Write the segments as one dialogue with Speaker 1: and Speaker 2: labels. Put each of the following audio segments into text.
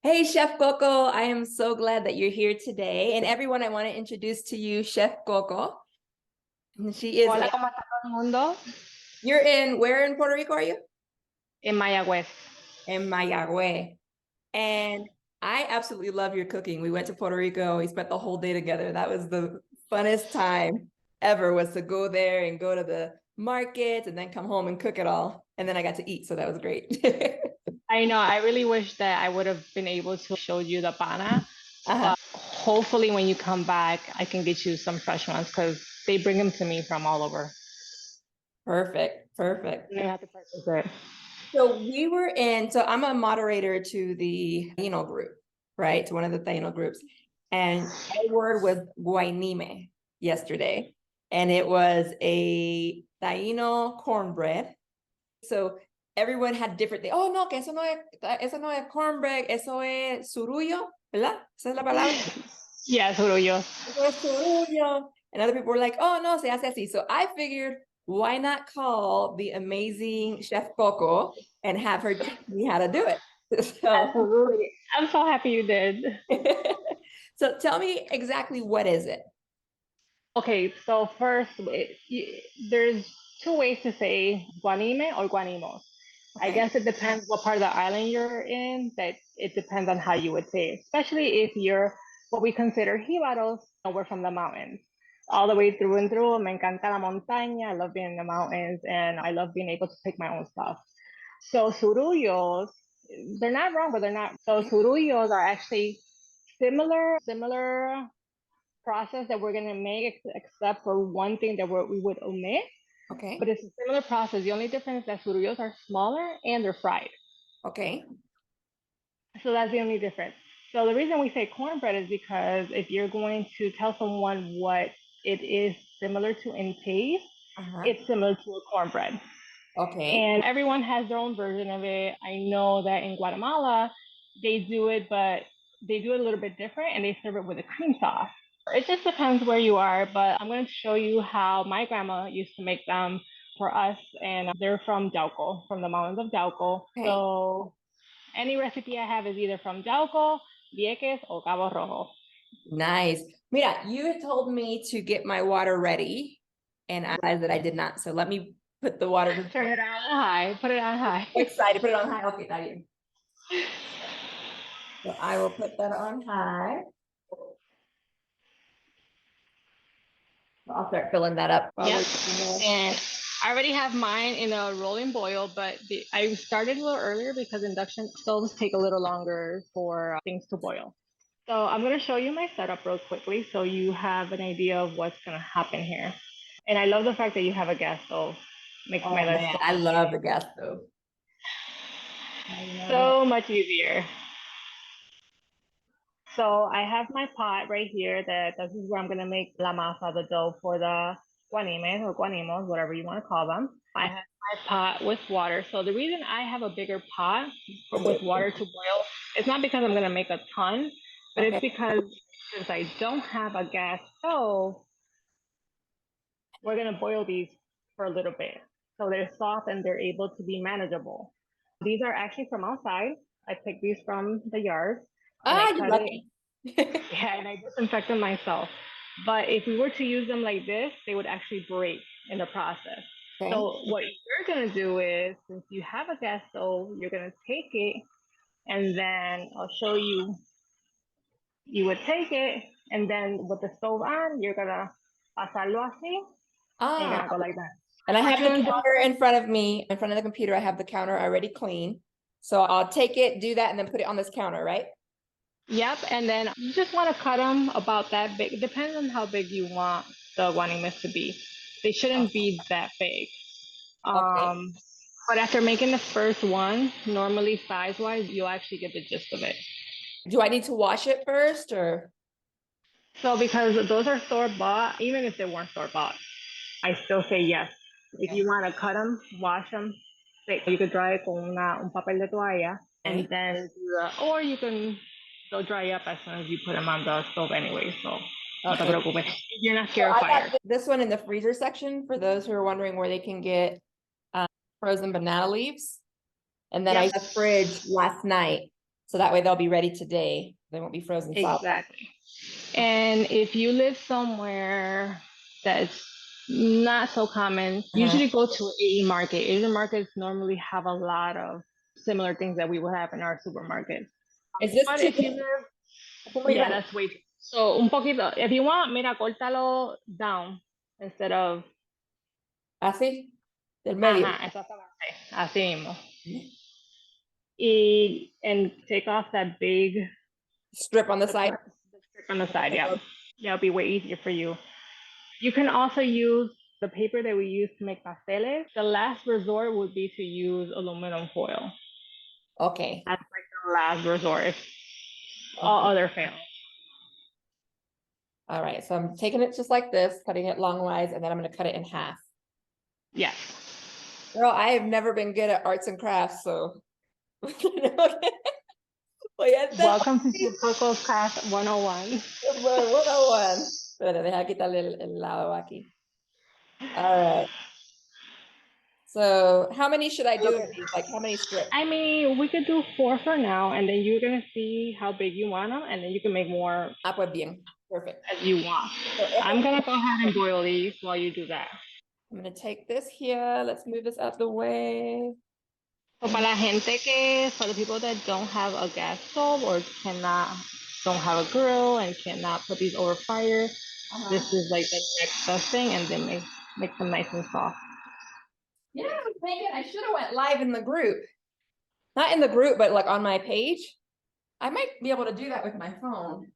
Speaker 1: Hey, Chef Coco, I am so glad that you're here today. And everyone, I want to introduce to you Chef Coco. And she is,
Speaker 2: Hola, ¿cómo está todo el mundo?
Speaker 1: you're in, where in Puerto Rico are you?
Speaker 2: En Mayagüez.
Speaker 1: In Mayagüe. And I absolutely love your cooking. We went to Puerto Rico. We spent the whole day together. That was the funnest time ever, was to go there and go to the market and then come home and cook it all. And then I got to eat, so that was great.
Speaker 2: I know, I really wish that I would have been able to show you the pana,
Speaker 1: Uh-huh.
Speaker 2: but hopefully when you come back, I can get you some fresh ones because they bring them to me from all over.
Speaker 1: Perfect, perfect.
Speaker 2: You have to purchase it.
Speaker 1: So I'm a moderator to the Taino group, right? To one of the Taino groups. And our word was Guanime yesterday. And it was a Taino cornbread. So everyone had different things. Oh, no, que eso no es cornbread, eso es surullo, ¿verdad? Esa es la palabra.
Speaker 2: Yeah, Surullo.
Speaker 1: Eso es surullo. And other people were like, oh, no, se hace así. So I figured, why not call the amazing Chef Coco and have her teach me how to do it? So,
Speaker 2: Absolutely. I'm so happy you did.
Speaker 1: so tell me exactly what is it?
Speaker 2: Okay, so first, there's two ways to say Guanime or Guanimos. I
Speaker 1: Okay.
Speaker 2: guess it depends what part of the island you're in, that it depends on how you would say it, especially if you're what we consider jibaros, we're from the mountains. All the way through and through, me encanta la montaña, I love being in the mountains, and I love being able to pick my own stuff. So surullos, they're not wrong, but they're not. So surullos are actually similar process that we're going to make, except for one thing that we would omit.
Speaker 1: Okay.
Speaker 2: But it's a similar process. The only difference is that surullos are smaller and they're fried.
Speaker 1: Okay.
Speaker 2: So that's the only difference. So the reason we say cornbread is because if you're going to tell someone what it is similar to in taste,
Speaker 1: Uh-huh.
Speaker 2: it's similar to a cornbread.
Speaker 1: Okay.
Speaker 2: And everyone has their own version of it. I know that in Guatemala, they do it, but they do it a little bit different and they serve it with a cream sauce. It just depends where you are, but I'm going to show you how my grandma used to make them for us. And they're from Jauco, from the mountains of Jauco.
Speaker 1: Okay.
Speaker 2: So any recipe I have is either from Jauco, Vieques, or Cabo Rojo.
Speaker 1: Nice. Mira, you had told me to get my water ready, and I realized that I did not. So let me put the water.
Speaker 2: Turn it on high, put it on high.
Speaker 1: Excited. Put it on high. Okay, that you. So I will put that on high. I'll start filling that up.
Speaker 2: Yep. And I already have mine in a rolling boil, but I started a little earlier because induction stoves take a little longer for things to boil. So I'm going to show you my setup real quickly so you have an idea of what's going to happen here. And I love the fact that you have a gas stove. Makes my
Speaker 1: Oh
Speaker 2: life
Speaker 1: man, I love the gas stove. I love it.
Speaker 2: so much easier. So I have my pot right here that this is where I'm gonna make la masa, the dough for the guanimes or guanimos, whatever you want to call them. I have my pot with water. So the reason I have a bigger pot with water to boil is not because I'm gonna make a ton, but it's
Speaker 1: Okay.
Speaker 2: because since I don't have a gas stove, we're gonna boil these for a little bit. So they're soft and they're able to be manageable. These are actually from outside. I picked these from the yard and I
Speaker 1: Ah, you're
Speaker 2: cut it.
Speaker 1: lucky.
Speaker 2: Yeah, and I disinfect them myself. But if we were to use them like this, they would actually break in the process.
Speaker 1: Okay.
Speaker 2: So what you're gonna do is, since you have a gas stove, you're gonna take it, and then I'll show you. You would take it, and then with the stove on, you're gonna pasarlo así, and you're
Speaker 1: Ah,
Speaker 2: gonna go like that.
Speaker 1: and I
Speaker 2: I
Speaker 1: have
Speaker 2: want you
Speaker 1: the
Speaker 2: to enjoy.
Speaker 1: counter in front of me, in front of the computer. I have the counter already clean. So I'll take it, do that, and then put it on this counter, right?
Speaker 2: Yep, and then you just want to cut them about that big. It depends on how big you want the guanimes to be. They shouldn't be that big.
Speaker 1: Okay.
Speaker 2: Um, but after making the first one, normally size wise, you'll actually get the gist of it.
Speaker 1: Do I need to wash it first or?
Speaker 2: So because those are store bought, even if they weren't store bought, I still say yes. If
Speaker 1: Okay.
Speaker 2: you want to cut them, wash them. You could dry it con un papel de toalla, and
Speaker 1: Okay.
Speaker 2: then do the, or you can they'll dry up as soon as you put them on the stove anyway. So no te
Speaker 1: Okay.
Speaker 2: preocupes. You're not
Speaker 1: So
Speaker 2: scared of
Speaker 1: I
Speaker 2: fire.
Speaker 1: got this one in the freezer section for those who are wondering where they can get frozen banana leaves. And then I
Speaker 2: Yep.
Speaker 1: used the fridge last night So that way they'll be ready today. They won't be frozen solid.
Speaker 2: Exactly. And if you live somewhere that's not so common, usually go to Asian market. Asian markets normally have a lot of similar things that we would have in our supermarket.
Speaker 1: Is this
Speaker 2: But
Speaker 1: too
Speaker 2: if you
Speaker 1: big?
Speaker 2: live, yeah, that's way. So un poquito. If you want, mira, córtalo down instead of.
Speaker 1: Así, del medio.
Speaker 2: Ajá, exactamente. Así mismo. And take off that big
Speaker 1: Strip on the side.
Speaker 2: strip on the side. Yeah, that'll be way easier for you. You can also use the paper that we use to make pasteles. The last resort would be to use aluminum foil.
Speaker 1: Okay.
Speaker 2: That's like the last resort. If all other fail.
Speaker 1: All right. So I'm taking it just like this, cutting it longwise, and then I'm going to cut it in half.
Speaker 2: Yes.
Speaker 1: Girl, I have never been good at arts and crafts, so.
Speaker 2: Welcome to Coco's Craft 101.
Speaker 1: 101. Espérate, deja quitarle el lado aquí. All right. So how many should I do of these? Like how many strips?
Speaker 2: I mean, we could do 4 for now, and then you're gonna see how big you want them, and then you can make more.
Speaker 1: Ah, pues bien. Perfect.
Speaker 2: As you want. So I'm gonna go ahead and boil these while you do that.
Speaker 1: I'm gonna take this here. Let's move this out the way.
Speaker 2: So para la gente que, for the people that don't have a gas stove or don't have a grill and cannot put these over fire, this is like the next best thing, and then make them nice and soft.
Speaker 1: Yeah, I'm thinking I should have went live in the group. Not in the group, but like on my page. I might be able to do that with my phone.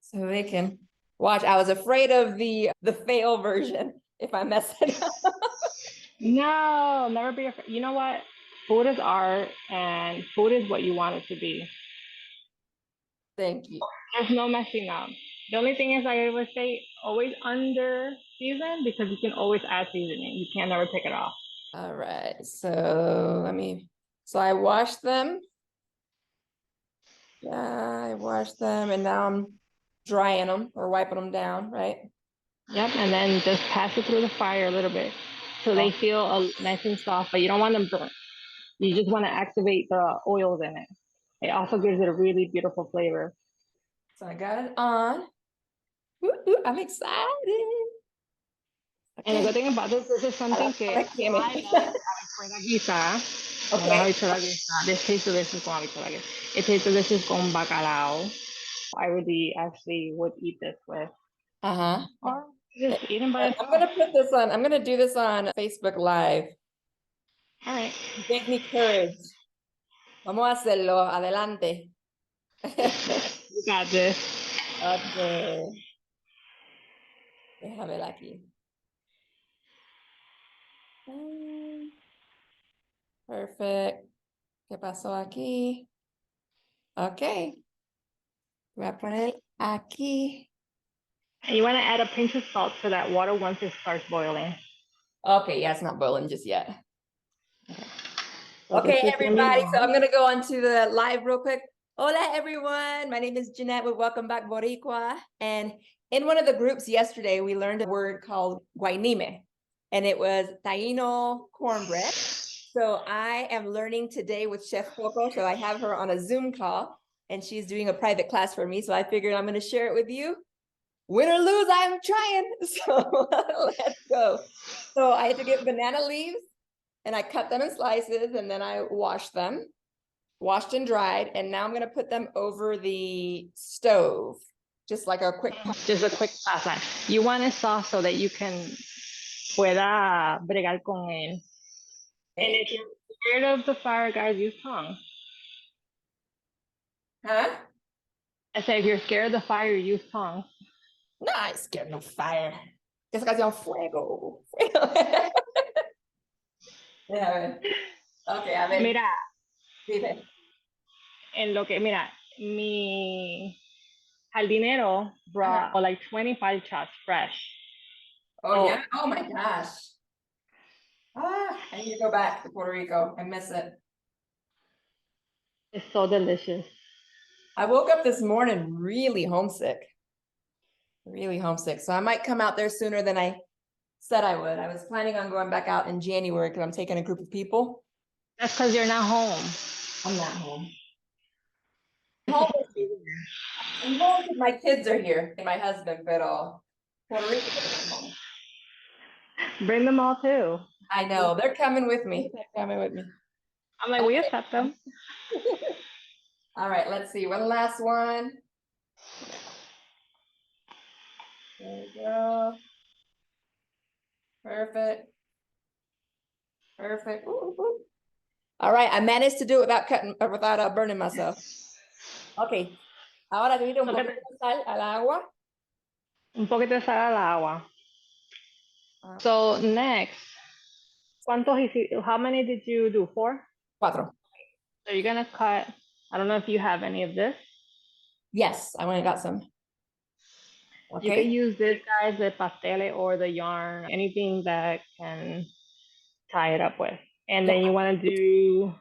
Speaker 1: So they can watch. I was afraid of the fail version if I mess it up.
Speaker 2: No, never be afraid. You know what? Food is art, and food is what you want it to be.
Speaker 1: Thank you.
Speaker 2: There's no messing up. The only thing is, I would say always under season, because you can always add seasoning. You can't never take it off.
Speaker 1: All right. So so I washed them. Yeah, I washed them, and now I'm drying them or wiping them down, right?
Speaker 2: Yep, and then just pass it through the fire a little bit so they feel nice and soft, but you don't want them burnt. You just want to activate the oils in it. It also gives it a really beautiful flavor.
Speaker 1: So I got it on. Ooh, I'm excited.
Speaker 2: Okay. And the good thing about this is something que I love habichuela guisa. Okay. Habichuela guisa. This tastes delicious con habichuela guisa. It tastes delicious con bacalao. I really actually would eat this with. Or just eat them by itself.
Speaker 1: I'm gonna put this on. I'm gonna do this on Facebook Live.
Speaker 2: All right.
Speaker 1: You gave me courage. Vamos a hacerlo. Adelante.
Speaker 2: You got this.
Speaker 1: Okay. Déjame ver aquí. Perfect. ¿Qué pasó aquí? Okay. Voy a poner aquí.
Speaker 2: And you want to add a pinch of salt to that water once it starts boiling.
Speaker 1: Okay, yeah, it's not boiling just yet.
Speaker 2: Okay,
Speaker 1: okay everybody, so I'm gonna go on to the live real quick. Hola everyone, my name is Jeanette with Welcome Back Boricua. And in one of the groups yesterday, we learned a word called Guanime, and it was Taino Cornbread. So I am learning today with Chef Coco, so I have her on a Zoom call, and she's doing a private class for me, so I figured I'm gonna share it with you. Win or lose, I'm trying. So let's go. So I had to get banana leaves, and I cut them in slices, and then I washed them, washed and dried, and now I'm gonna put them over the stove, just like a quick.
Speaker 2: Just a quick pasa. You want it soft so that you can pueda bregar con él. And if you're scared of the fire, guys, use tongue.
Speaker 1: Huh?
Speaker 2: I said, if you're scared of the fire, use tongue.
Speaker 1: No, I'm scared of no fire. Es casi un fuego. Okay, a ver.
Speaker 2: Mira.
Speaker 1: Dime.
Speaker 2: En lo que, mira, mi jardinero brought like 25 chops fresh.
Speaker 1: Oh, yeah? Oh my gosh. I need to go back to Puerto Rico. I miss it.
Speaker 2: It's so delicious.
Speaker 1: I woke up this morning really homesick. Really homesick. So I might come out there sooner than I said I would. I was planning on going back out in January because I'm taking a group of people.
Speaker 2: That's because you're not home.
Speaker 1: I'm not home. home with me. I'm home because my kids are here and my husband, pero Puerto Rico is home.
Speaker 2: Bring them all too.
Speaker 1: I know, they're coming with me. They're coming with me.
Speaker 2: I'm like, we accept them.
Speaker 1: All right, let's see, one last one. There we go. Perfect. Perfect. Ooh, ooh. All right, I managed to do it without burning myself. Okay. Ahora añadir un poquito de sal al agua.
Speaker 2: Un poquito de sal al agua. So next, how many did you do? 4?
Speaker 1: 4.
Speaker 2: So you're gonna cut, I don't know if you have any of this.
Speaker 1: Yes, I went and got some. Okay.
Speaker 2: You can use this, guys, the pastele or the yarn, anything that can tie it up with. And then you want to do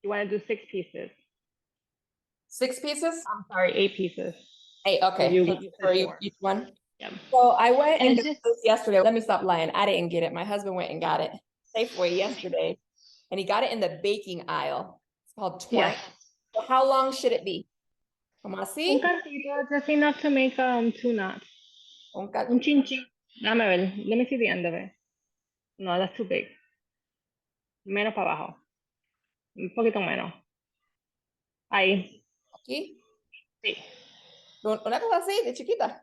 Speaker 2: 6 pieces.
Speaker 1: 6 pieces?
Speaker 2: I'm sorry, 8 pieces.
Speaker 1: 8, okay.
Speaker 2: You,
Speaker 1: For each one?
Speaker 2: Yeah.
Speaker 1: So I went and got this yesterday. Let me stop lying. I didn't get it. My husband went and got it Safeway yesterday. And he got it in the baking aisle. It's called twine. So how long should it be? Como así?
Speaker 2: Un cantito, just enough to make 2 knots. Un chin chin. Dame ver. Let me see the end of it. No, that's too big. Menos para abajo. Un poquito menos. Ahí.
Speaker 1: Aquí.
Speaker 2: Sí.
Speaker 1: Una cosa así, de chiquita.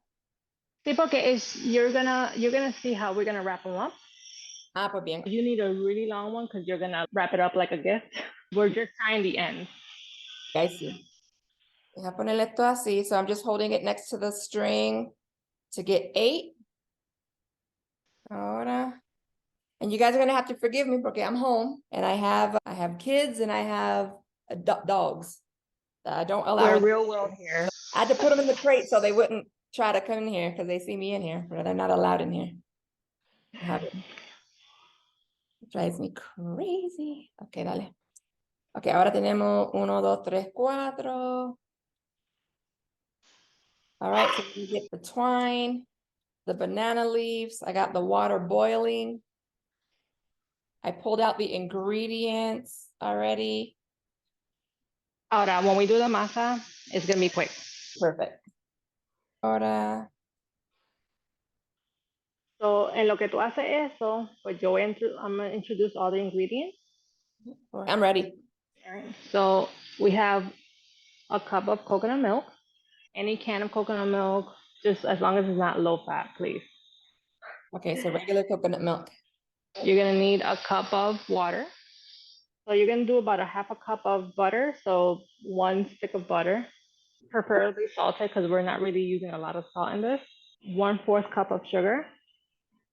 Speaker 2: Sí, porque you're gonna see how we're gonna wrap them up.
Speaker 1: Ah, pues bien.
Speaker 2: You need a really long one because you're gonna wrap it up like a gift. We're just tying the ends.
Speaker 1: I see. Voy a ponerle esto así. So I'm just holding it next to the string to get 8. Ahora. And you guys are gonna have to forgive me because I'm home and I have kids and I have dogs. I don't allow.
Speaker 2: We're real well here.
Speaker 1: I had to put them in the crate so they wouldn't try to come in here because they see me in here, but they're not allowed in here. It drives me crazy. Okay, dale. Okay, ahora tenemos 1, 2, 3, 4. All right, so we get the twine, the banana leaves. I got the water boiling. I pulled out the ingredients already.
Speaker 2: Ahora, when we do the masa, it's gonna be quick.
Speaker 1: Perfect. Ahora.
Speaker 2: So, en lo que tú haces eso, pues I'm gonna introduce all the ingredients.
Speaker 1: I'm ready.
Speaker 2: All right. So we have a cup of coconut milk, any can of coconut milk, just as long as it's not low fat, please.
Speaker 1: Okay, so regular coconut milk.
Speaker 2: You're gonna need a cup of water. So you're gonna do about a half a cup of butter, so 1 stick of butter, preferably salted because we're not really using a lot of salt in this. 1/4 cup of sugar.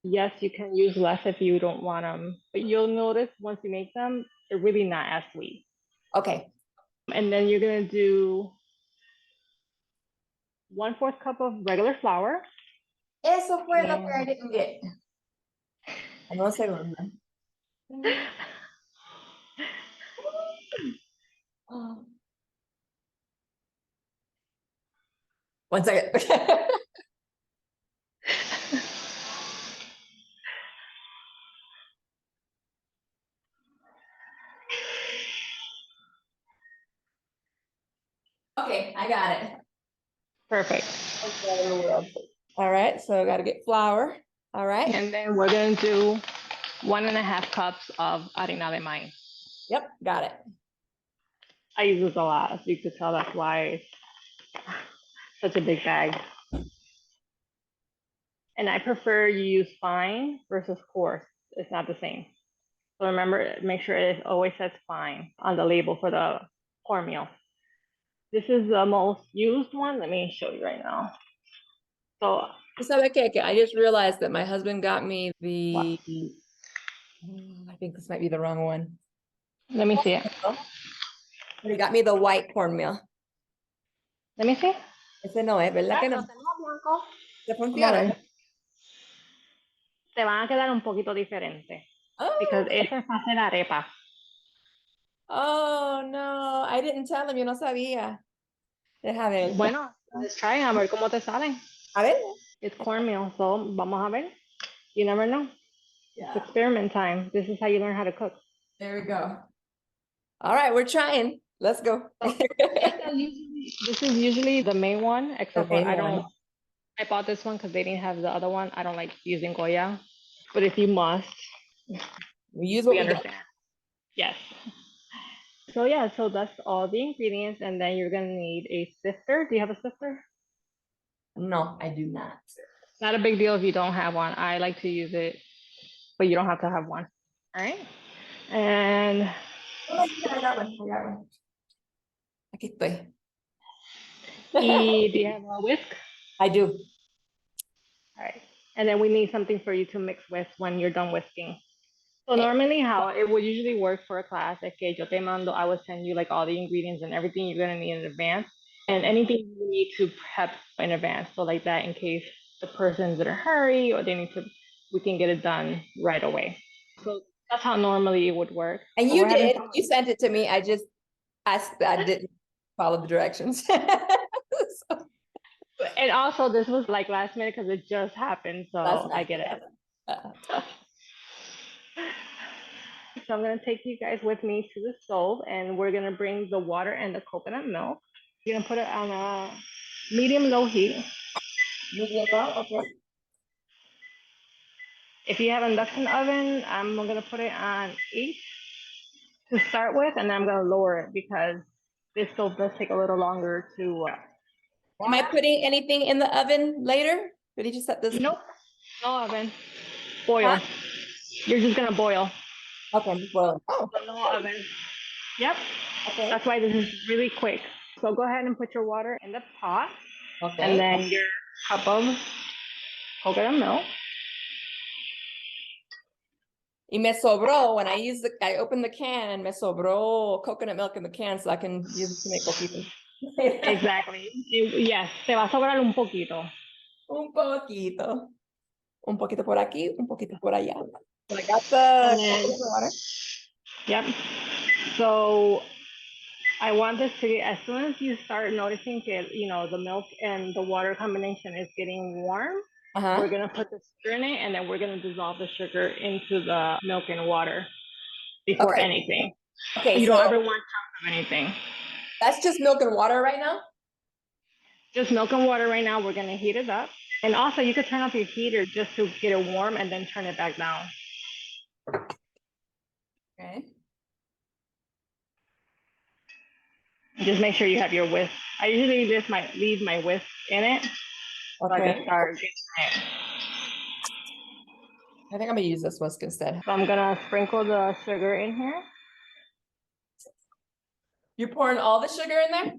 Speaker 2: Yes, you can use less if you don't want them, but you'll notice once you make them, they're really not as sweet.
Speaker 1: Okay.
Speaker 2: And then you're gonna do 1/4 cup of regular flour.
Speaker 1: Eso fue lo que I didn't get. No segundo. One second. Okay, I got it.
Speaker 2: Perfect.
Speaker 1: All right, so I got to get flour. All right.
Speaker 2: And then we're going to do 1.5 cups of harina de maíz.
Speaker 1: Yep, got it.
Speaker 2: I use this a lot, as you could tell. That's why it's such a big bag. And I prefer you use fine versus coarse. It's not the same. So remember, make sure it always says fine on the label for the cornmeal. This is the most used one. Let me show you right now. So,
Speaker 1: I just realized that my husband got me the, I think this might be the wrong one.
Speaker 2: Let me see it.
Speaker 1: But he got me the white cornmeal.
Speaker 2: Let me see.
Speaker 1: Ese no es, ¿verdad que no? ¿Te funciona?
Speaker 2: Te van a quedar un poquito diferente.
Speaker 1: Oh.
Speaker 2: Because ese es para hacer arepa.
Speaker 1: Oh, no. I didn't tell him. Yo no sabía. Deja ver.
Speaker 2: Bueno, let's try a ver cómo te salen.
Speaker 1: A ver.
Speaker 2: It's cornmeal, so vamos a ver. You never know. Yeah. It's experiment time. This is how you learn how to cook.
Speaker 1: There we go. All right, we're trying. Let's go.
Speaker 2: This is usually the main one, except for
Speaker 1: main
Speaker 2: I
Speaker 1: one.
Speaker 2: don't. I bought this one because they didn't have the other one. I don't like using Goya, but if you must,
Speaker 1: We use what
Speaker 2: we
Speaker 1: we got.
Speaker 2: understand. Yes. So yeah, so that's all the ingredients, and then you're gonna need a sifter. Do you have a sifter?
Speaker 1: No, I do not.
Speaker 2: Not a big deal if you don't have one. I like to use it, but you don't have to have one. All right. And
Speaker 1: Oh, I got one. I got one. Aquí estoy.
Speaker 2: do you have a whisk?
Speaker 1: I do.
Speaker 2: All right. And then we need something for you to mix with when you're done whisking. So normally how it would usually work for a class, es que yo te mando, I would send you like all the ingredients and everything you're gonna need in advance, and anything you need to prep in advance. So like that in case the person's in a hurry or they need to, we can get it done right away. So that's how normally it would work.
Speaker 1: And
Speaker 2: But
Speaker 1: you
Speaker 2: we're having
Speaker 1: did.
Speaker 2: fun.
Speaker 1: You sent it to me. I didn't follow the directions. So,
Speaker 2: And also this was like last minute because it just happened, so
Speaker 1: that's
Speaker 2: I
Speaker 1: not
Speaker 2: get it.
Speaker 1: bad.
Speaker 2: So I'm gonna take you guys with me to the stove, and we're gonna bring the water and the coconut milk. You're gonna put it on a medium-low heat.
Speaker 1: Medium low, okay.
Speaker 2: If you have an induction oven, I'm gonna put it on 8 to start with, and then I'm gonna lower it because this stove does take a little longer to.
Speaker 1: Am I putting anything in the oven later? Did you just set this?
Speaker 2: Nope, no oven. Boil.
Speaker 1: Huh?
Speaker 2: You're just gonna boil.
Speaker 1: Okay, I'm just boiling. Oh,
Speaker 2: So no oven. Yep.
Speaker 1: okay.
Speaker 2: That's why this is really quick. So go ahead and put your water in the pot,
Speaker 1: Okay.
Speaker 2: and then your cup of coconut milk.
Speaker 1: Y me sobró when I opened the can and me sobró coconut milk in the can so I can use it to make coquito.
Speaker 2: Exactly. Yes, te va a sobrar un poquito.
Speaker 1: Un poquito. Un poquito por aquí, un poquito por allá. So I got
Speaker 2: And
Speaker 1: the
Speaker 2: then,
Speaker 1: coconut water.
Speaker 2: yep. So I want this to get, as soon as you start noticing that, the milk and the water combination is getting warm, we're going to put the sugar in it, and then we're going to dissolve the sugar into the milk and water before
Speaker 1: Okay.
Speaker 2: anything.
Speaker 1: Okay,
Speaker 2: You
Speaker 1: so
Speaker 2: don't ever want chunks of anything.
Speaker 1: that's just milk and water right now?
Speaker 2: Just milk and water right now. We're going to heat it up. And also, you could turn off your heater just to get it warm and then turn it back down.
Speaker 1: Okay.
Speaker 2: Just make sure you have your whisk. I usually leave my whisk in it. So I can start getting it.
Speaker 1: I think I'm gonna use this whisk instead.
Speaker 2: So I'm gonna sprinkle the sugar in here.
Speaker 1: You're pouring all the sugar in there?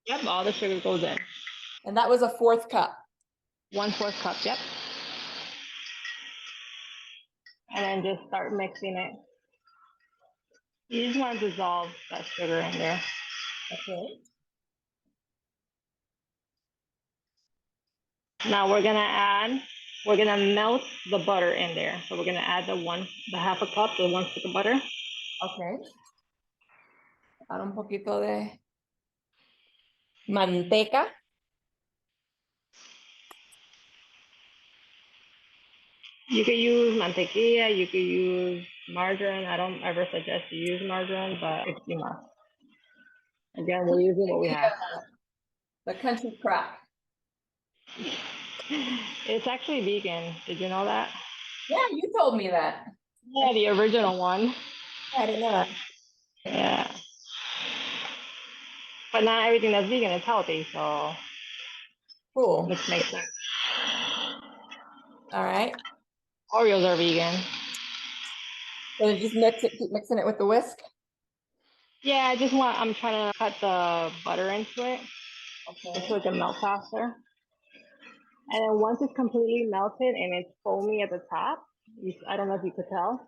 Speaker 2: Yep, all the sugar goes in.
Speaker 1: And that was a 1/4 cup.
Speaker 2: 1/4 cup, yep. And then just start mixing it. You just want to dissolve that sugar in there.
Speaker 1: Okay.
Speaker 2: Now we're gonna melt the butter in there. So we're gonna add the 1/2 cup, the 1 stick of butter.
Speaker 1: Okay. Add un poquito de manteca.
Speaker 2: You could use mantequilla, you could use margarine. I don't ever suggest you use margarine, but if you must. Again, we're using what we have.
Speaker 1: The country crack.
Speaker 2: It's actually vegan. Did you know that?
Speaker 1: Yeah, you told me that.
Speaker 2: Yeah, the original one.
Speaker 1: I didn't know that.
Speaker 2: Yeah. But not everything that's vegan is healthy, so
Speaker 1: Cool.
Speaker 2: which makes sense.
Speaker 1: All right.
Speaker 2: Oreos are vegan.
Speaker 1: So just keep mixing it with the whisk.
Speaker 2: Yeah, I'm trying to cut the butter into it just so it can melt faster. And then once it's completely melted and it's foamy at the top, I don't know if you could tell,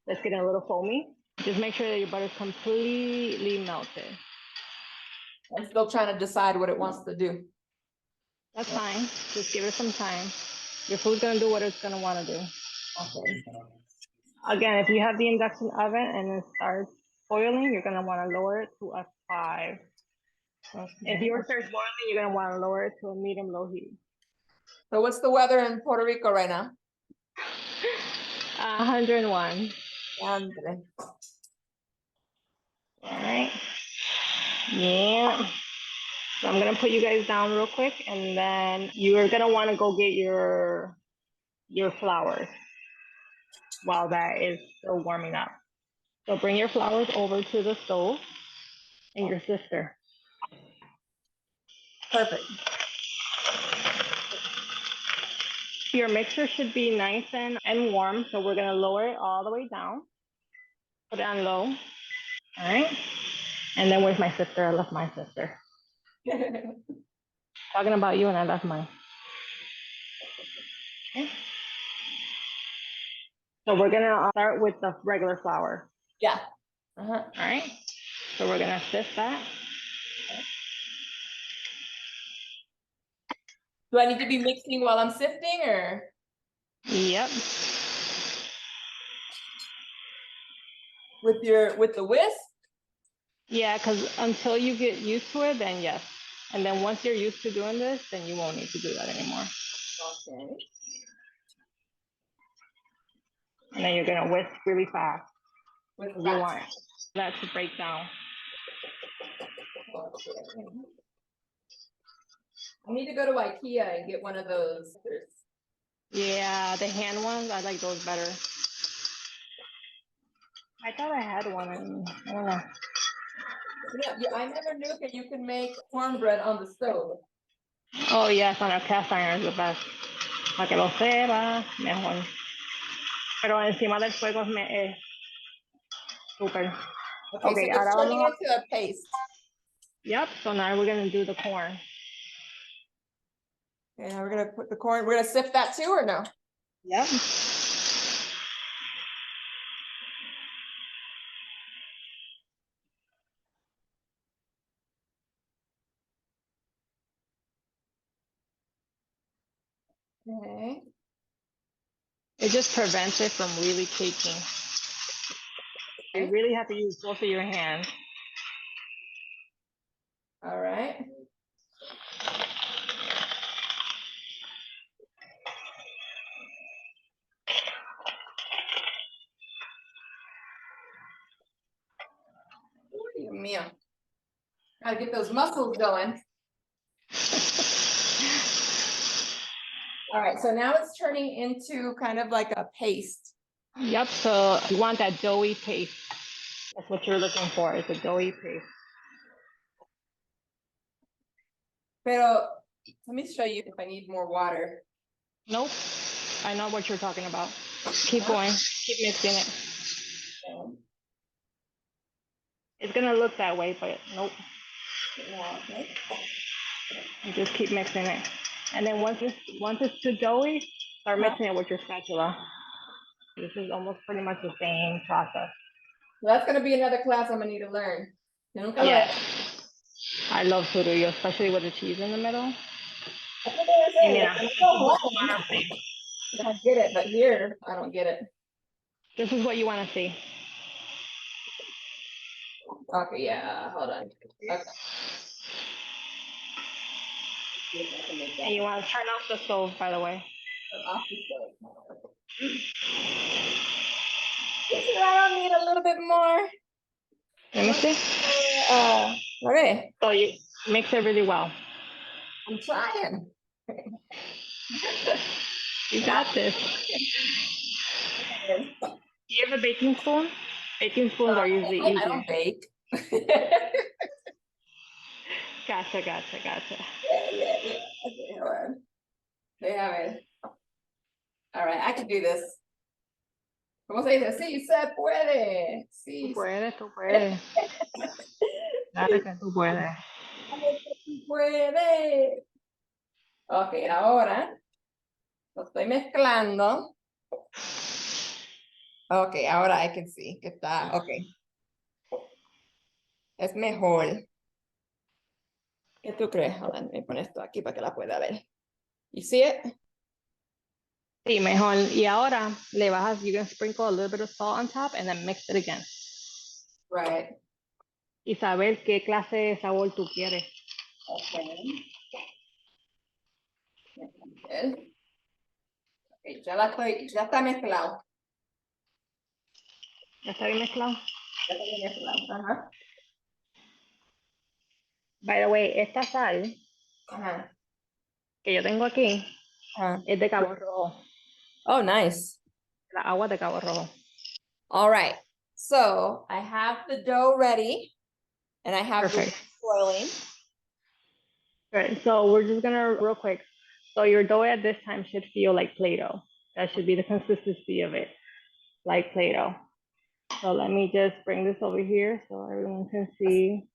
Speaker 2: it's getting a little foamy. Just make sure that your butter is completely melted.
Speaker 1: I'm still trying to decide what it wants to do.
Speaker 2: That's fine. Just give it some time. Your food's gonna do what it's gonna want to do.
Speaker 1: Okay.
Speaker 2: Again, if you have the induction oven and it starts boiling, you're gonna want to lower it to a 5.
Speaker 1: Okay.
Speaker 2: If yours starts boiling, you're gonna want to lower it to a medium-low heat.
Speaker 1: So what's the weather in Puerto Rico right now?
Speaker 2: 101. All right. Yeah. So I'm gonna put you guys down real quick, and then you're gonna want to go get your flowers while that is still warming up. So bring your flowers over to the stove and your sifter.
Speaker 1: Perfect.
Speaker 2: Your mixer should be nice and warm, so we're gonna lower it all the way down. Put it on low. All right. And then where's my sifter? I left my sifter. Talking about you, and I left mine. Okay. So we're gonna start with the regular flour.
Speaker 1: Yeah.
Speaker 2: All right. So we're gonna sift that.
Speaker 1: Do I need to be mixing while I'm sifting or?
Speaker 2: Yep.
Speaker 1: With the whisk?
Speaker 2: Yeah, because until you get used to it, then yes. And then once you're used to doing this, then you won't need to do that anymore.
Speaker 1: Okay.
Speaker 2: And then you're gonna whisk really fast.
Speaker 1: With
Speaker 2: You
Speaker 1: that.
Speaker 2: want that to break down.
Speaker 1: I need to go to IKEA and get one of those.
Speaker 2: Yeah, the hand ones, I like those better. I thought I had one, and I don't know.
Speaker 1: Yeah, I never knew that you can make cornbread on the stove.
Speaker 2: Oh yes, on a cast iron is the best. Para que lo sepa, mejor. Pero encima del fuego es súper.
Speaker 1: Okay,
Speaker 2: Okay,
Speaker 1: so it's
Speaker 2: ahora
Speaker 1: turning
Speaker 2: vamos.
Speaker 1: into a paste.
Speaker 2: Yep, so now we're gonna do the corn.
Speaker 1: Okay, now we're gonna put the corn, we're gonna sift that too or no?
Speaker 2: Yep.
Speaker 1: Okay.
Speaker 2: It just prevents it from really caking. You really have to use both of your hands.
Speaker 1: All right. Dios mío. Gotta get those muscles going. All right, so now it's turning into kind of like a paste.
Speaker 2: Yep, so you want that doughy paste. That's what you're looking for, is a doughy paste.
Speaker 1: Pero let me show you if I need more water.
Speaker 2: Nope, I know what you're talking about. Keep going, keep mixing it. It's gonna look that way, but nope.
Speaker 1: Okay.
Speaker 2: You just keep mixing it. And then once it's too doughy, start mixing it with your spatula. This is almost pretty much the same process.
Speaker 1: So that's gonna be another class I'm gonna need to learn.
Speaker 2: Yeah. I love surullo, especially with the cheese in the middle.
Speaker 1: That's what I say.
Speaker 2: Yeah.
Speaker 1: I don't get it, but here I don't get it.
Speaker 2: This is what you want to see.
Speaker 1: Okay, yeah, hold on. Okay.
Speaker 2: And you want to turn off the stove, by the way.
Speaker 1: Off the stove. I don't need a little bit more.
Speaker 2: Let me see.
Speaker 1: Okay.
Speaker 2: So you mix it really well.
Speaker 1: I'm trying.
Speaker 2: You got this. Do you have a baking spoon? Baking spoons are usually easier.
Speaker 1: I don't bake.
Speaker 2: Gotcha.
Speaker 1: Yeah. Okay, hold on. They have it. All right, I can do this. ¿Cómo se dice? Sí, se puede. Sí,
Speaker 2: Tú puedes. Claro que tú puedes.
Speaker 1: sí puede. Ok, ahora lo estoy mezclando. Ok, ahora I can see que está, ok. Es mejor. ¿Qué tú crees? Hold on, me pone esto aquí para que la pueda ver. You see it?
Speaker 2: Sí, mejor. Y ahora le bajas, you can sprinkle a little bit of salt on top and then mix it again.
Speaker 1: Right.
Speaker 2: Y saber qué clase de sabor tú quieres.
Speaker 1: Okay. Okay, ya está mezclado.
Speaker 2: ¿Ya está bien mezclado?
Speaker 1: Ya está bien mezclado. Ajá.
Speaker 2: By the way, esta sal
Speaker 1: Ajá,
Speaker 2: que yo tengo aquí
Speaker 1: ajá.
Speaker 2: es de Cabo Rojo,
Speaker 1: Oh, nice.
Speaker 2: la agua de Cabo Rojo.
Speaker 1: All right. So I have the dough ready and I have the
Speaker 2: Perfect.
Speaker 1: whisk boiling.
Speaker 2: Right, so we're just gonna real quick. So your dough at this time should feel like Play-Doh. That should be the consistency of it, like Play-Doh. So let me just bring this over here so everyone can see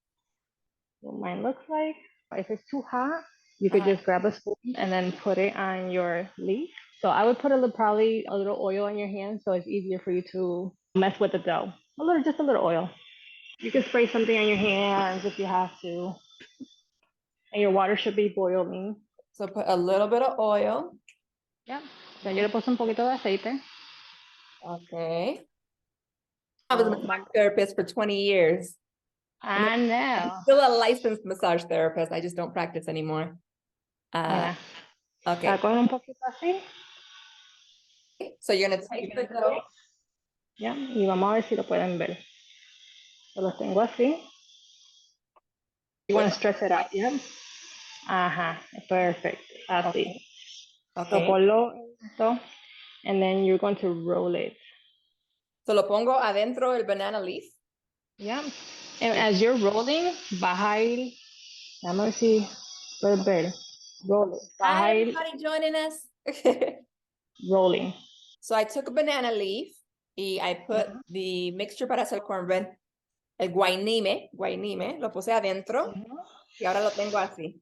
Speaker 2: what mine looks like. If it's too hot, you could just grab a spoon and then put it on your leaf. So I would put probably a little oil on your hand so it's easier for you to mess with the dough. Just a little oil. You can spray something on your hands if you have to. And your water should be boiling.
Speaker 1: So put a little bit of oil.
Speaker 2: Yeah. Ya yo le puse un poquito de aceite.
Speaker 1: Okay. I was a massage therapist for 20 years.
Speaker 2: I
Speaker 1: I'm
Speaker 2: know.
Speaker 1: still a licensed massage therapist. I just don't practice anymore.
Speaker 2: Mira,
Speaker 1: Okay.
Speaker 2: con un poquito así.
Speaker 1: So you're gonna take the dough.
Speaker 2: Ya, y vamos a ver si lo pueden ver. Yo los tengo así. You want to stretch it out, yeah? Ajá, perfect. Así. So
Speaker 1: Okay.
Speaker 2: ponlo en esto, and then you're going to roll it.
Speaker 1: So lo pongo adentro del banana leaf.
Speaker 2: Yeah. And as you're rolling, baja el, vamos a ver si puedes ver. Roll it.
Speaker 1: Hi,
Speaker 2: Baja el
Speaker 1: everybody joining us.
Speaker 2: rolling.
Speaker 1: So I took a banana leaf y I put the mixture para hacer cornbread, el guainime, lo puse adentro y ahora lo tengo así.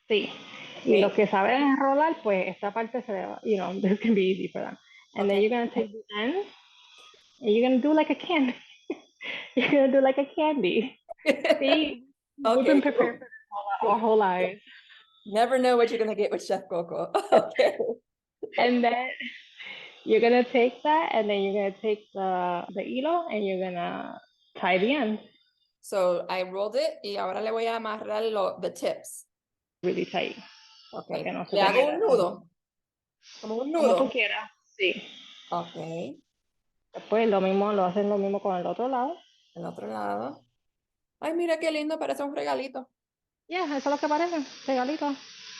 Speaker 2: Sí. Y
Speaker 1: Okay.
Speaker 2: los que saben enrolar, pues esta parte se le, this can be easy for them. And then
Speaker 1: Okay.
Speaker 2: you're going to take the end, and you're going to do like a candy. You're going to do like a candy. See, we've been
Speaker 1: Okay,
Speaker 2: prepared for this our whole lives.
Speaker 1: never know what you're gonna get with Chef Coco. Okay.
Speaker 2: And then you're gonna take that, and then you're gonna take the hilo, and you're gonna tie the end
Speaker 1: So I rolled it y ahora le voy a amarrar the tips.
Speaker 2: really tight.
Speaker 1: Okay.
Speaker 2: Que no se
Speaker 1: Le
Speaker 2: te
Speaker 1: hago
Speaker 2: meta.
Speaker 1: un nudo. Como un
Speaker 2: Como tú
Speaker 1: nudo.
Speaker 2: quieras. Sí.
Speaker 1: Okay.
Speaker 2: Después lo hacen lo mismo con el otro lado.
Speaker 1: El otro lado. Ay, mira qué lindo, parece un regalito.
Speaker 2: Yeah, eso es lo que parece, regalito.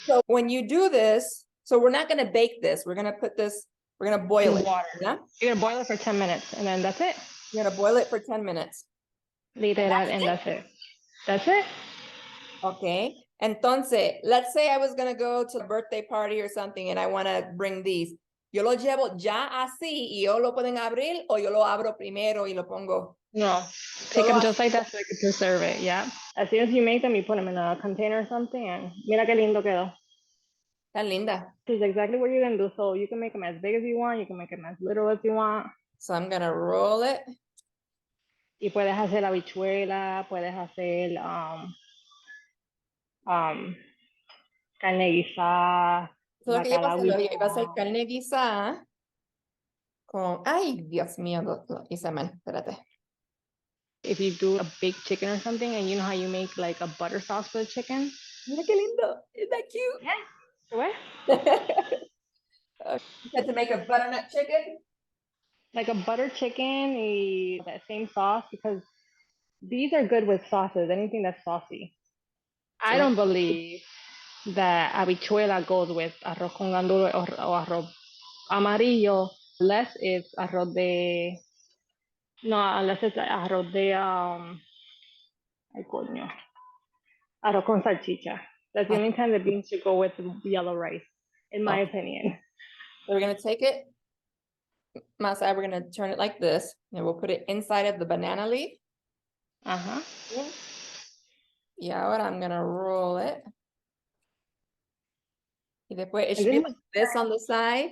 Speaker 1: So when you do this, so we're not gonna bake this. We're gonna put this, we're gonna boil it.
Speaker 2: Water.
Speaker 1: Yeah?
Speaker 2: You're gonna boil it for 10 minutes, and then that's it.
Speaker 1: You're gonna boil it for 10 minutes.
Speaker 2: Literal, and that's it. That's it.
Speaker 1: Okay. Entonces, let's say I was gonna go to a birthday party or something and I wanna bring these. Yo lo llevo ya así y yo lo pueden abrir o yo lo abro primero y lo pongo.
Speaker 2: No, take them just like that so you can preserve it, yeah. As soon as you make them, you put them in a container or something, and mira qué lindo quedó.
Speaker 1: Tan linda.
Speaker 2: This is exactly what you're gonna do. So you can make them as big as you want, you can make them as little as you want.
Speaker 1: So I'm gonna roll it.
Speaker 2: Y puedes hacer habichuela, puedes hacer carne guisada,
Speaker 1: So lo que yo iba a hacer,
Speaker 2: bacalao
Speaker 1: iba a hacer
Speaker 2: guisado.
Speaker 1: carne guisada con, ay, Dios mío, lo hice mal, espérate.
Speaker 2: If you do a big chicken or something, and you know how you make like a butter sauce for the chicken?
Speaker 1: Mira qué lindo. Isn't that cute?
Speaker 2: Yeah. What?
Speaker 1: You had to make a butternut chicken?
Speaker 2: Like a butter chicken, that same sauce, because these are good with sauces, anything that's saucy. I don't believe that habichuela goes with arroz con gandules o arroz amarillo, unless it's arroz de, no, unless it's arroz de, ay coño, arroz con salchicha. That's the only time the beans should go with yellow rice, in my opinion.
Speaker 1: So we're gonna take it, Masa, we're gonna turn it like this, and we'll put it inside of the banana leaf.
Speaker 2: Uh-huh.
Speaker 1: Y ahora I'm gonna roll it. Y después, it should
Speaker 2: And
Speaker 1: be like this on the side.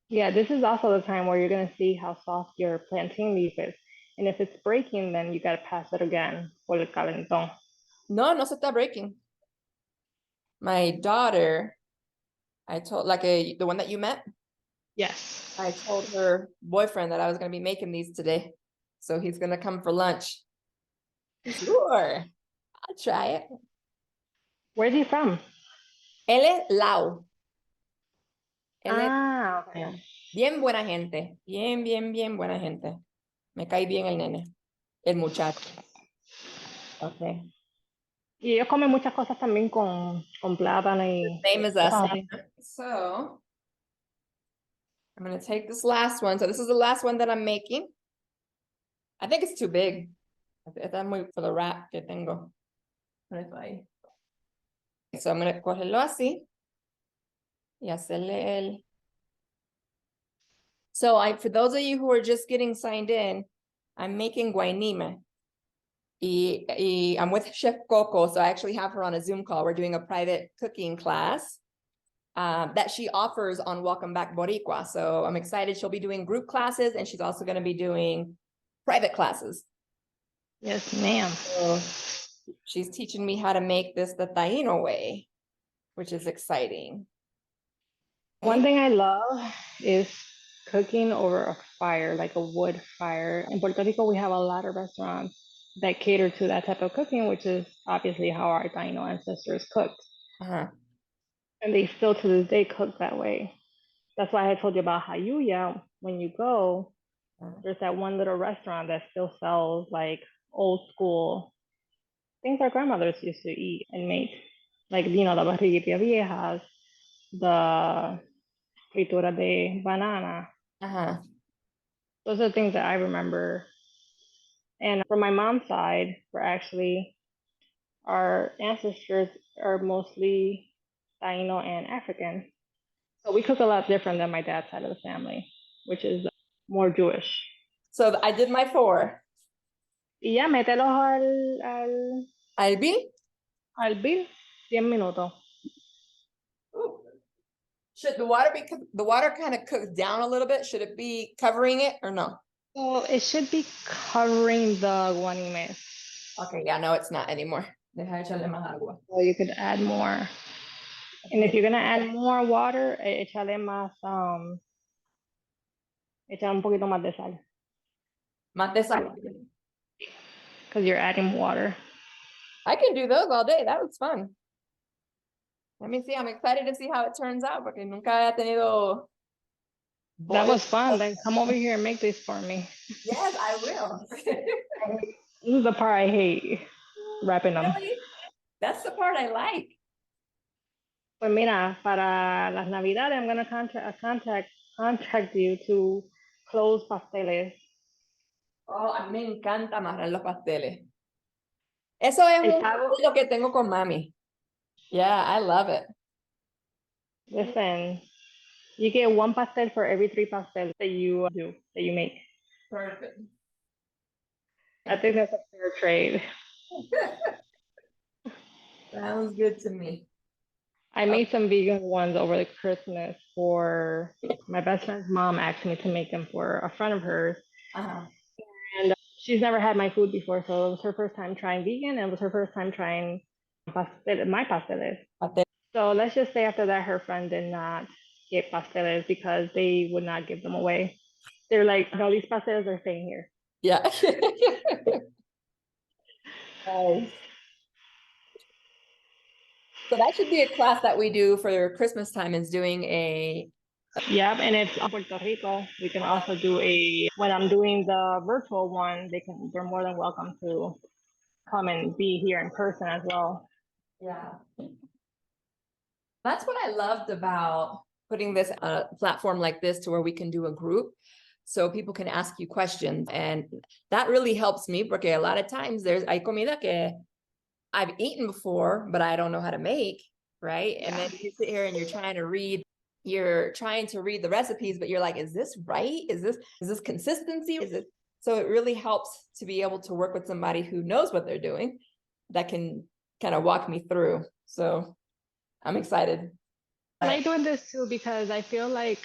Speaker 2: yeah, this is also the time where you're gonna see how soft your plantain leaf is. And if it's breaking, then you gotta pass it again por el calentón.
Speaker 1: No, no se está breaking. My daughter, I told, like the one that you met,
Speaker 2: Yes.
Speaker 1: I told her boyfriend that I was gonna be making these today. So he's gonna come for lunch. Sure, I'll try it.
Speaker 2: Where's he from?
Speaker 1: Él es Lau. Él es
Speaker 2: Okay.
Speaker 1: bien buena gente. Bien buena gente. Me cae bien el nene. El muchacho. Okay.
Speaker 2: Y ellos comen muchas cosas también con plátano y
Speaker 1: Same as us.
Speaker 2: cosas así.
Speaker 1: So I'm gonna take this last one. So this is the last one that I'm making. I think it's too big. Está muy for the wrap que tengo. So I'm gonna cogerlo así y hacerle el. So for those of you who are just getting signed in, I'm making guanime. I'm with Chef Coco, so I actually have her on a Zoom call. We're doing a private cooking class that she offers on Welcome Back Boricua. So I'm excited. She'll be doing group classes, and she's also going to be doing private classes.
Speaker 2: Yes, ma'am.
Speaker 1: So she's teaching me how to make this the Taino way, which is exciting.
Speaker 2: One thing I love is cooking over a fire, like a wood fire. In Puerto Rico, we have a lot of restaurants that cater to that type of cooking, which is obviously how our Taino ancestors cooked.
Speaker 1: Uh-huh.
Speaker 2: And they still to this day cook that way. That's why I told you about Hayuya. When you go, there's that one little restaurant that still sells like old school things our grandmothers used to eat and make. Like, you know, the barriguita viejas, the fritura de banana.
Speaker 1: Uh-huh.
Speaker 2: Those are things that I remember. And from my mom's side, our ancestors are mostly Taino and African. So we cook a lot different than my dad's side of the family, which is more Jewish.
Speaker 1: So I did my 4.
Speaker 2: Y ya, mételos
Speaker 1: Albi?
Speaker 2: al bill, 10 minutos.
Speaker 1: Ooh. Should the water kind of cook down a little bit? Should it be covering it or no?
Speaker 2: So it should be covering the guanime.
Speaker 1: Okay, yeah, no, it's not anymore. Deja echarle más agua.
Speaker 2: So you could add more. And if you're gonna add more water, échale más, échale un poquito más de sal.
Speaker 1: Más de sal.
Speaker 2: Because you're adding water.
Speaker 1: I can do those all day. That was fun. Let me see. I'm excited to see how it turns out porque nunca había tenido.
Speaker 2: That was fun. Then come over here and make this for me.
Speaker 1: Yes, I will.
Speaker 2: This is the part I hate, wrapping them.
Speaker 1: Really? That's the part I like.
Speaker 2: Pues mira, para las Navidades, I'm gonna contract you to close pasteles.
Speaker 1: Oh, a mí me encanta amarrar los pasteles. Eso es lo que tengo con mami. Yeah, I love it.
Speaker 2: Listen, you get 1 pastel for every 3 pastels that you make.
Speaker 1: Perfect.
Speaker 2: I think that's a fair trade.
Speaker 1: Sounds good to me.
Speaker 2: I made some vegan ones over the Christmas for my best friend's mom asked me to make them for a friend of hers.
Speaker 1: Uh-huh.
Speaker 2: And she's never had my food before, so it was her first time trying vegan and it was her first time trying my pasteles. So let's just say after that her friend did not get pasteles because they would not give them away. They're like, no, these pasteles are staying here.
Speaker 1: Yeah. Nice. So that should be a class that we do for Christmas time, is doing a.
Speaker 2: Yep, and if Puerto Rico, we can also do when I'm doing the virtual one, they're more than welcome to come and be here in person as well.
Speaker 1: Yeah. That's what I loved about putting this on a platform like this to where we can do a group so people can ask you questions. And that really helps me porque a lot of times hay comida que I've eaten before, but I don't know how to make, right? And then you sit here and you're trying to read the recipes, but you're like, is this right? Is this consistency? So it really helps to be able to work with somebody who knows what they're doing that can kind of walk me through. So I'm excited.
Speaker 2: I like doing this too because I feel like,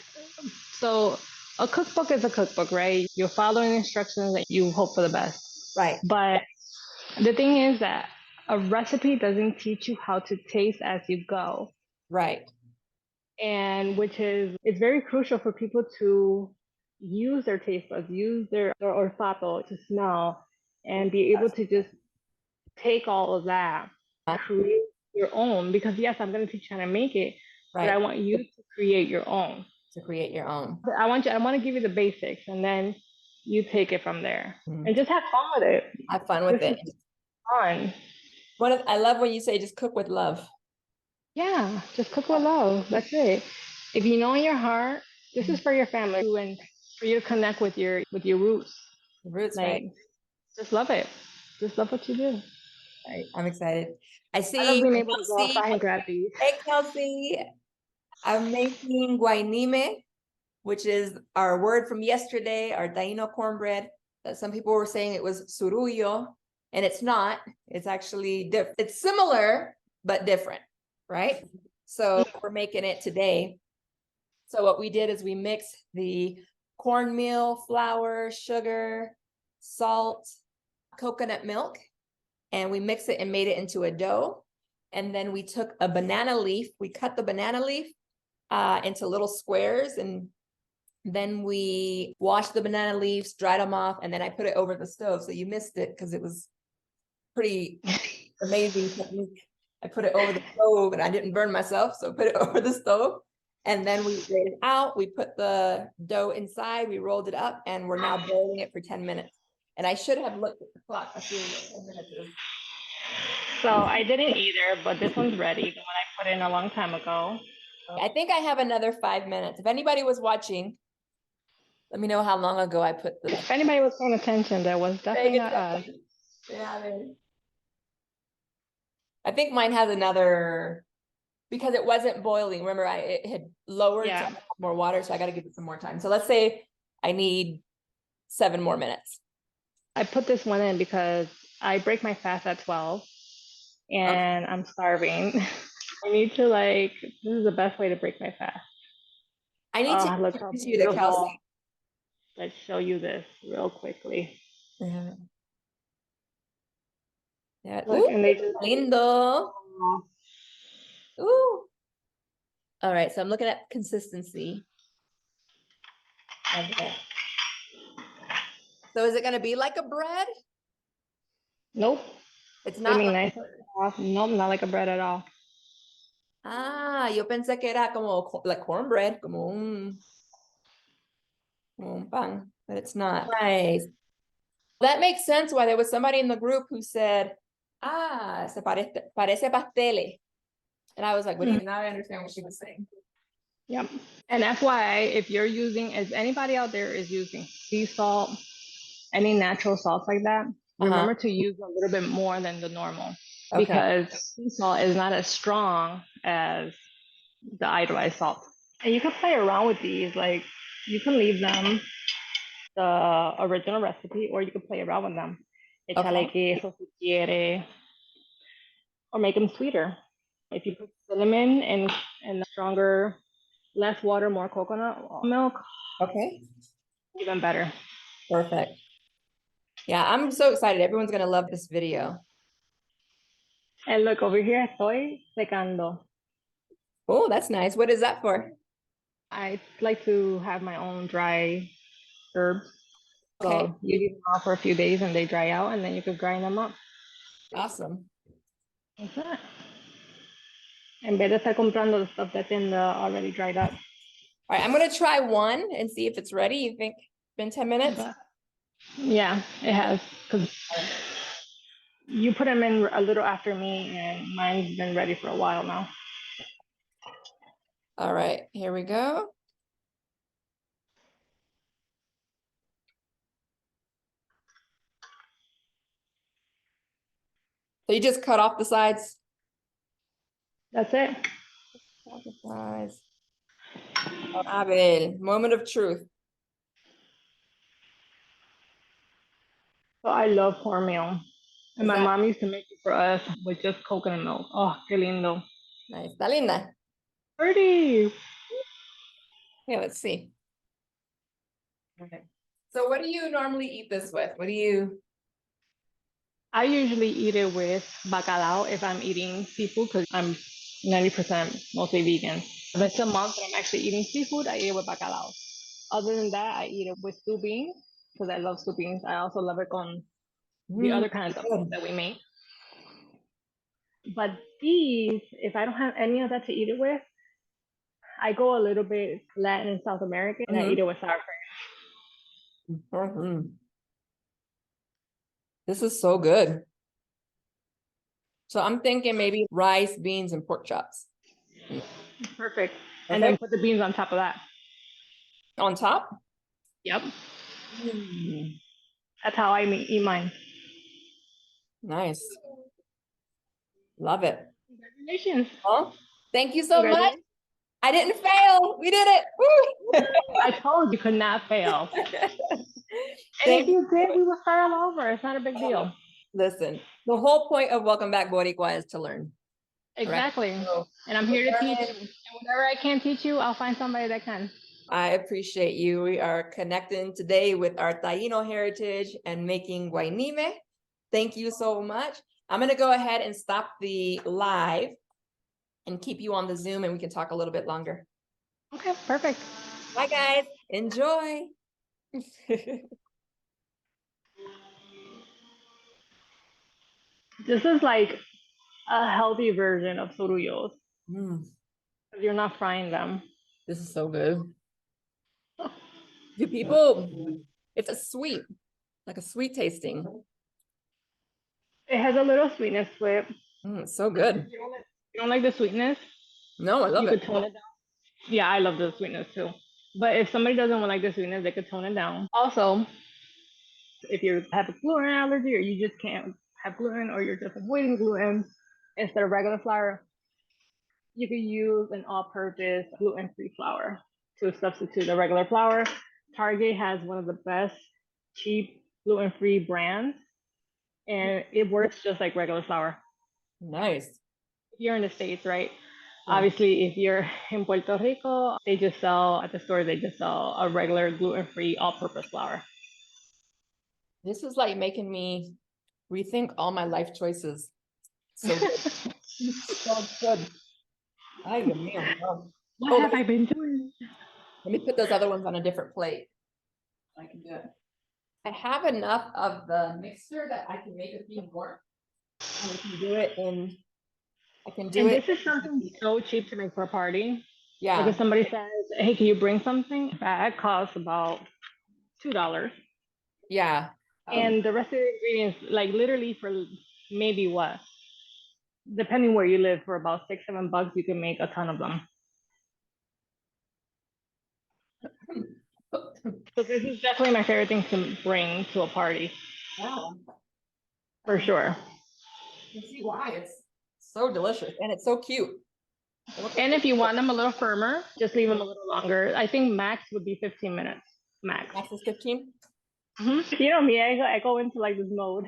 Speaker 2: so a cookbook is a cookbook, right? You're following instructions and you hope for the best.
Speaker 1: Right.
Speaker 2: But the thing is that a recipe doesn't teach you how to taste as you go.
Speaker 1: Right.
Speaker 2: And it's very crucial for people to use their taste buds, use their olfato to smell and be able to just take all of that, create your own. Because yes, I'm going to teach you how to make it, right, but I want you to create your own.
Speaker 1: To create your own.
Speaker 2: I want to give you the basics and then you take it from there and just have fun with it.
Speaker 1: Have fun with it.
Speaker 2: Fun.
Speaker 1: I love when you say just cook with love.
Speaker 2: Yeah, just cook with love. That's it. If you know in your heart, this is for your family too, and for you to connect with your roots.
Speaker 1: The roots, right?
Speaker 2: Like, just love it. Just love what you do.
Speaker 1: Right. I'm excited. I
Speaker 2: I love
Speaker 1: see
Speaker 2: being able to go
Speaker 1: Kelsey.
Speaker 2: outside and grab these.
Speaker 1: Hey, Kelsey. I'm making guanime, which is our word from yesterday, our Taino cornbread, that some people were saying it was surullo, and it's not. It's actually different. It's similar, but different, right? So we're making it today. So what we did is we mixed the cornmeal, flour, sugar, salt, coconut milk, and we mixed it and made it into a dough. And then we took a banana leaf, we cut the banana leaf into little squares, and then we washed the banana leaves, dried them off, and then I put it over the stove. So you missed it because it was pretty amazing technique. I put it over the stove and I didn't burn myself, so put it over the stove. And then we laid it out, we put the dough inside, we rolled it up, and we're now boiling it for 10 minutes. And I should have looked at the clock. I see what 10 minutes is.
Speaker 2: So I didn't either, but this one's ready. The one I put in a long time ago.
Speaker 1: I think I have another 5 minutes. If anybody was watching, let me know how long ago I put the.
Speaker 2: If anybody was paying attention, there was definitely not us.
Speaker 1: Yeah, I think mine has another, because it wasn't boiling. Remember, it had lowered to more water, so I got to give it some more time. So let's say I need 7 more minutes.
Speaker 2: I put this one in because I break my fast at 12 and I'm starving. I need to this is the best way to break my fast.
Speaker 1: I need to
Speaker 2: look how
Speaker 1: introduce you to Kelsey.
Speaker 2: Let's show you this real quickly.
Speaker 1: Yeah.
Speaker 2: Look,
Speaker 1: Ooh,
Speaker 2: and they just
Speaker 1: lindo. Ooh. All right, so I'm looking at consistency of it. So is it going to be like a bread?
Speaker 2: Nope.
Speaker 1: It's not like
Speaker 2: nice. Nope, not like a bread at all.
Speaker 1: yo pensé que era como like cornbread, como un pan, but it's not. Nice. That makes sense why there was somebody in the group who said, se parece pastele. And I was like, what do you, now I understand what she was saying.
Speaker 2: Yep. And that's why if you're using, as anybody out there is using sea salt, any natural salts like that, remember to use a little bit more than the normal. Okay. Because sea salt is not as strong as the hydrolyzed salt. And you can play around with these, like you can leave them the original recipe, or you can play around with them. Échale queso si quiere, or make them sweeter. If you put cinnamon and stronger, less water, more coconut milk. Okay. Even better.
Speaker 1: Perfect. Yeah, I'm so excited. Everyone's going to love this video.
Speaker 2: And look, over here, estoy secando.
Speaker 1: Oh, that's nice. What is that for?
Speaker 2: I like to have my own dry herbs. Okay. So you leave them off for a few days and they dry out, and then you could grind them up.
Speaker 1: Awesome.
Speaker 2: That's it. En vez de estar comprando the stuff that's in the already dried up.
Speaker 1: All right, I'm going to try one and see if it's ready. You think it's been 10 minutes?
Speaker 2: Yeah, it has. Because you put them in a little after me, and mine's been ready for a while now.
Speaker 1: All right, here we go. So you just cut off the sides?
Speaker 2: That's it.
Speaker 1: Cut the sides. Abel, moment of truth.
Speaker 2: So I love cornmeal. And my mom used to make it for us with just coconut milk. Oh, qué lindo.
Speaker 1: Nice. Está linda.
Speaker 2: Pretty.
Speaker 1: Yeah, let's see. Okay. So what do you normally eat this with? What do you?
Speaker 2: I usually eat it with bacalao if I'm eating seafood, because I'm 90% mostly vegan. If it's a month that I'm actually eating seafood, I eat it with bacalao. Other than that, I eat it with stew beans because I love stew beans. I also love it con the other kinds of food that we make. But these, if I don't have any of that to eat it with, I go a little bit Latin and South American, and I eat it with sour cream.
Speaker 1: This is so good. So I'm thinking maybe rice, beans, and pork chops.
Speaker 2: Perfect. And then put the beans on top of that.
Speaker 1: On top?
Speaker 2: Yep.
Speaker 1: Mm,
Speaker 2: That's how I eat mine.
Speaker 1: nice. Love it.
Speaker 2: Congratulations.
Speaker 1: Oh, thank you so much.
Speaker 2: Congratulations.
Speaker 1: I didn't fail. We did it. Woo!
Speaker 2: I told you could not fail. And
Speaker 1: Thank
Speaker 2: if you did, we will start all over. It's not a big deal.
Speaker 1: Listen, the whole point of Welcome Back Boricua is to learn.
Speaker 2: Exactly.
Speaker 1: Right? So,
Speaker 2: and I'm here to teach you. And whatever I can't teach you, I'll find somebody that can.
Speaker 1: I appreciate you. We are connecting today with our Taino heritage and making Guanime. Thank you so much. I'm going to go ahead and stop the live and keep you on the Zoom, and we can talk a little bit longer.
Speaker 2: Okay, perfect.
Speaker 1: Bye, guys. Enjoy.
Speaker 2: This is like a healthy version of sorullos.
Speaker 1: Mm,
Speaker 2: You're not frying them.
Speaker 1: this is so good. Do people, it's a sweet, like a sweet tasting.
Speaker 2: It has a little sweetness to it.
Speaker 1: It's so good.
Speaker 2: You don't like the sweetness?
Speaker 1: No, I love
Speaker 2: You
Speaker 1: it.
Speaker 2: could tone it down. Yeah, I love the sweetness too. But if somebody doesn't like the sweetness, they could tone it down. Also, if you have a gluten allergy or you just can't have gluten or you're just avoiding gluten instead of regular flour, you could use an all-purpose gluten-free flour to substitute the regular flour. Target has one of the best cheap gluten-free brands, and it works just like regular flour.
Speaker 1: Nice.
Speaker 2: You're in the States, right?
Speaker 1: Yeah.
Speaker 2: Obviously, if you're in Puerto Rico, they just sell at the store, they just sell a regular gluten-free all-purpose flour.
Speaker 1: This is like making me rethink all my life choices. So good. So good. Ay, Dios mío. Oh.
Speaker 2: What have I been doing?
Speaker 1: Let me put those other ones on a different plate. I can do it. I have enough of the mixture that I can make a few more. And I can do it in, I can do
Speaker 2: And
Speaker 1: it.
Speaker 2: this is something so cheap to make for a party.
Speaker 1: Yeah.
Speaker 2: Like if somebody says, hey, can you bring something? That costs about $2.
Speaker 1: Yeah.
Speaker 2: And the rest of the ingredients, like literally for maybe what? Depending where you live, for about $6-7, you can make a ton of them. So this is definitely my favorite thing to bring to a party.
Speaker 1: Wow.
Speaker 2: For sure.
Speaker 1: You can see why it's so delicious and it's so cute.
Speaker 2: And if you want them a little firmer, just leave them a little longer. I think max would be 15 minutes. Max.
Speaker 1: Max is 15?
Speaker 2: You know me, I go into like this mode.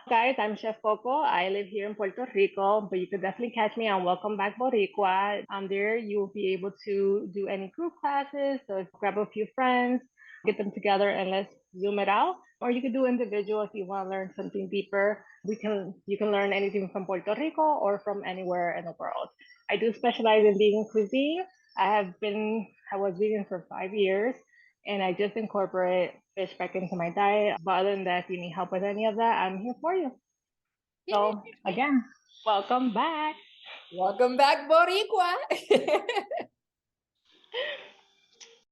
Speaker 2: Guys, I'm Chef Coco. I live here in Puerto Rico, but you could definitely catch me on Welcome Back Boricua. There, you'll be able to do any group classes. So grab a few friends, get them together, and let's Zoom it out. Or you could do individual if you want to learn something deeper. You can learn anything from Puerto Rico or from anywhere in the world. I do specialize in vegan cuisine. I was vegan for 5 years. And I just incorporate fish back into my diet. But other than that, if you need help with any of that, I'm here for you. So again, welcome back.
Speaker 1: Welcome back, Boricua.